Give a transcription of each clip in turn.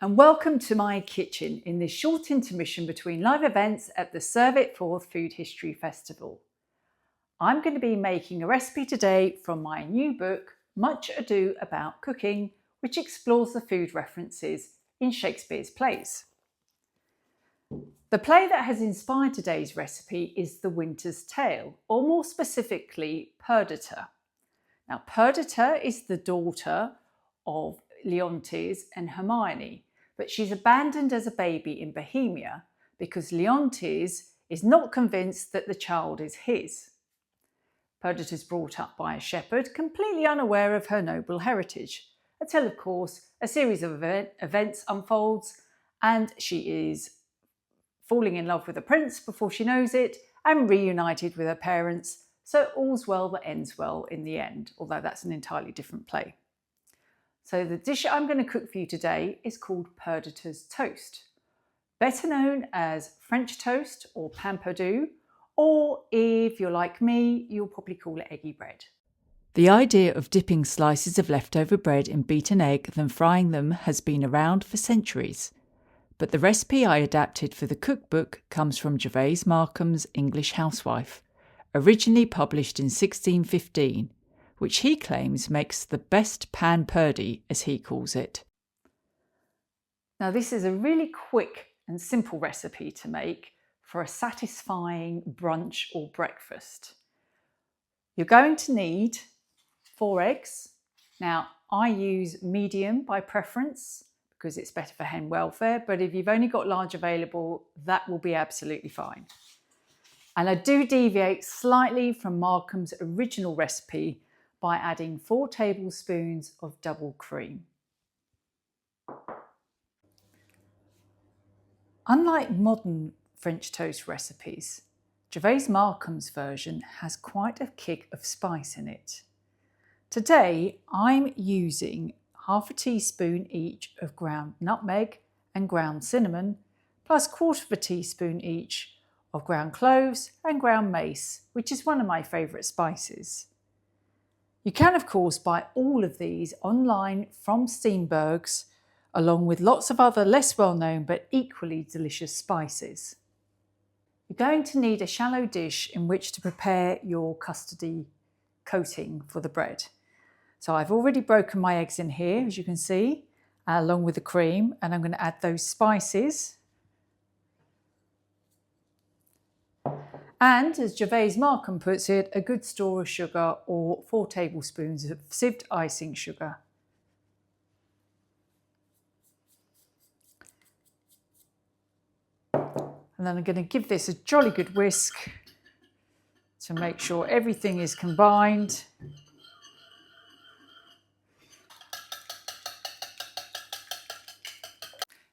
and welcome to my kitchen in this short intermission between live events at the Serve It Forth Food History Festival. I'm going to be making a recipe today from my new book, Much Ado About Cooking, which explores the food references in Shakespeare's plays. The play that has inspired today's recipe is The Winter's Tale, or more specifically, Perdita. Now, Perdita is the daughter of Leontes and Hermione, but she's abandoned as a baby in Bohemia because Leontes is not convinced that the child is his. Perdita is brought up by a shepherd, completely unaware of her noble heritage, until, of course, a series of events unfolds and she is falling in love with a prince before she knows it and reunited with her parents, so all's well that ends well in the end, although that's an entirely different play. So the dish I'm going to cook for you today is called Perdita's toast, better known as French toast or Pain Perdu, or if you're like me, you'll probably call it eggy bread. The idea of dipping slices of leftover bread in beaten egg then frying them has been around for centuries. But the recipe I adapted for the cookbook comes from Gervase Markham's English Housewife, originally published in 1615, which he claims makes the best Pain Perdu, as he calls it. Now, this is a really quick and simple recipe to make for a satisfying brunch or breakfast. You're going to need 4 eggs. Now, I use medium by preference because it's better for hen welfare, but if you've only got large available, that will be absolutely fine. And I do deviate slightly from Markham's original recipe by adding 4 tablespoons of double cream. Unlike modern French toast recipes, Gervase Markham's version has quite a kick of spice in it. Today, I'm using half a teaspoon each of ground nutmeg and ground cinnamon, plus 1/4 teaspoon each of ground cloves and ground mace, which is one of my favourite spices. You can, of course, buy all of these online from Steenberg's, along with lots of other less well-known but equally delicious spices. You're going to need a shallow dish in which to prepare your custardy coating for the bread. So I've already broken my eggs in here, as you can see, along with the cream, and I'm going to add those spices. And, as Gervase Markham puts it, a good store of sugar or 4 tablespoons of sieved icing sugar. And then I'm going to give this a jolly good whisk to make sure everything is combined.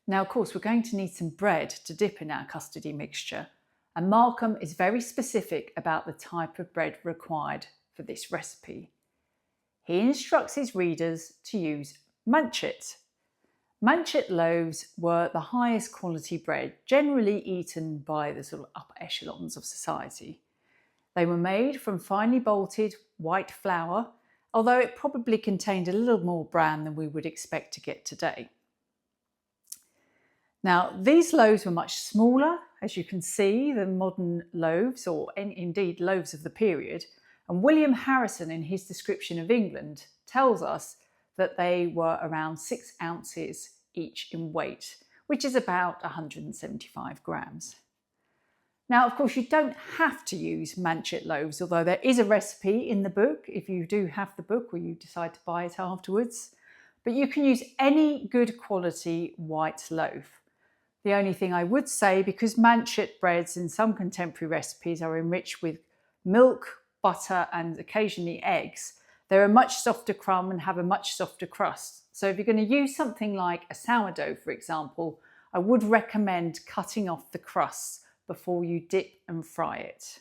Now, of course, we're going to need some bread to dip in our custardy mixture, and Markham is very specific about the type of bread required for this recipe. He instructs his readers to use manchet. Manchet loaves were the highest quality bread, generally eaten by the sort of upper echelons of society. They were made from finely bolted white flour, although it probably contained a little more bran than we would expect to get today. Now, these loaves were much smaller, as you can see, than modern loaves, or indeed loaves of the period. And William Harrison, in his description of England, tells us that they were around 6 ounces each in weight, which is about 175 grams. Now, of course, you don't have to use manchet loaves, although there is a recipe in the book if you do have the book or you decide to buy it afterwards. But you can use any good quality white loaf. The only thing I would say, because manchet breads in some contemporary recipes are enriched with milk, butter and occasionally eggs, they're a much softer crumb and have a much softer crust. So if you're going to use something like a sourdough, for example, I would recommend cutting off the crusts before you dip and fry it.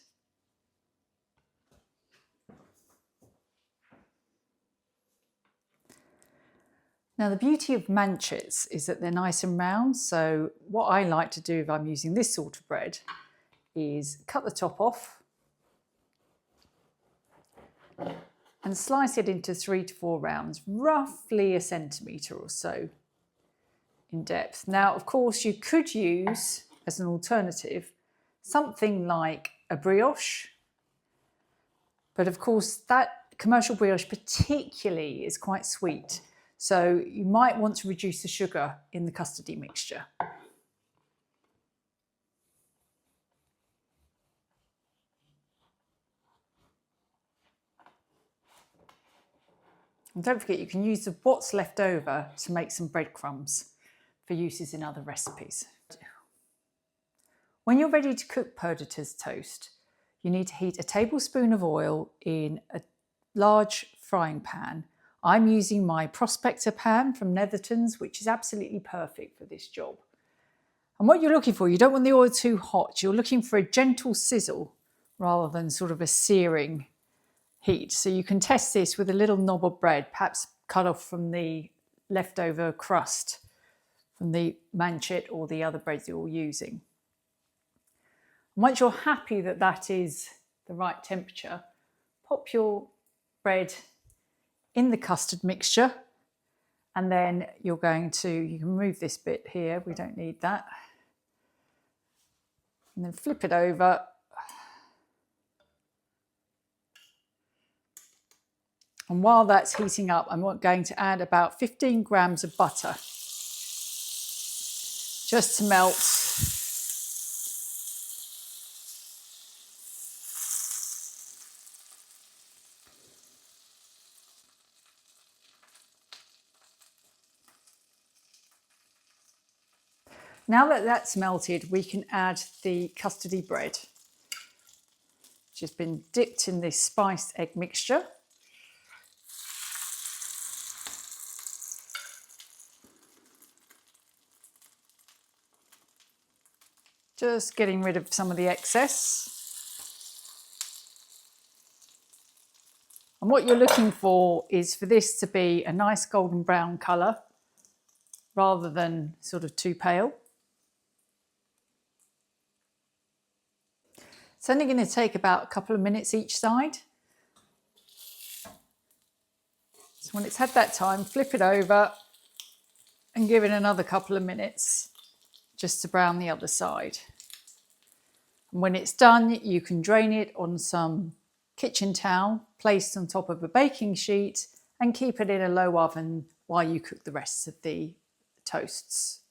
Now, the beauty of manchets is that they're nice and round, so what I like to do if I'm using this sort of bread is cut the top off and slice it into 3 to 4 rounds, roughly a centimetre or so. in depth. Now, of course, you could use, as an alternative, something like a brioche. But of course, that commercial brioche particularly is quite sweet. So you might want to reduce the sugar in the custardy mixture. And don't forget, you can use what's left over to make some breadcrumbs for uses in other recipes. When you're ready to cook Perdita's toast, you need to heat a tablespoon of oil in a large frying pan. I'm using my Prospector pan from Netherton's, which is absolutely perfect for this job. And what you're looking for, you don't want the oil too hot. You're looking for a gentle sizzle rather than sort of a searing heat. So you can test this with a little knob of bread, perhaps cut off from the leftover crust from the manchet or the other bread you're using. Once you're happy that that is the right temperature, pop your bread in the custard mixture, and then you can remove this bit here, we don't need that. And then flip it over. And while that's heating up, I'm going to add about 15 grams of butter, just to melt. Now that that's melted, we can add the custardy bread, which has been dipped in this spiced egg mixture. Just getting rid of some of the excess. And what you're looking for is for this to be a nice golden brown colour rather than sort of too pale. It's only going to take about a couple of minutes each side. So when it's had that time, flip it over and give it another couple of minutes just to brown the other side. And when it's done, you can drain it on some kitchen towel placed on top of a baking sheet and keep it in a low oven while you cook the rest of the toasts.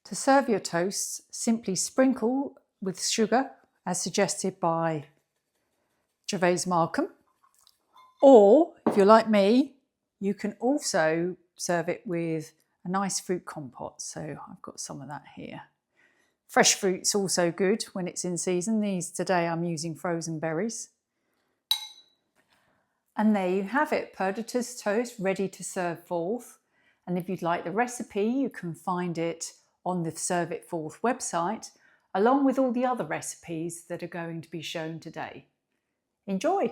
To serve your toasts, simply sprinkle with sugar, as suggested by Gervais Markham. Or, if you're like me, you can also serve it with a nice fruit compote. So I've got some of that here. Fresh fruit's also good when it's in season. Today I'm using frozen berries. And there you have it, Perdita's toast ready to serve forth. And if you'd like the recipe, you can find it on the Serve It Forth website, along with all the other recipes that are going to be shown today. Enjoy!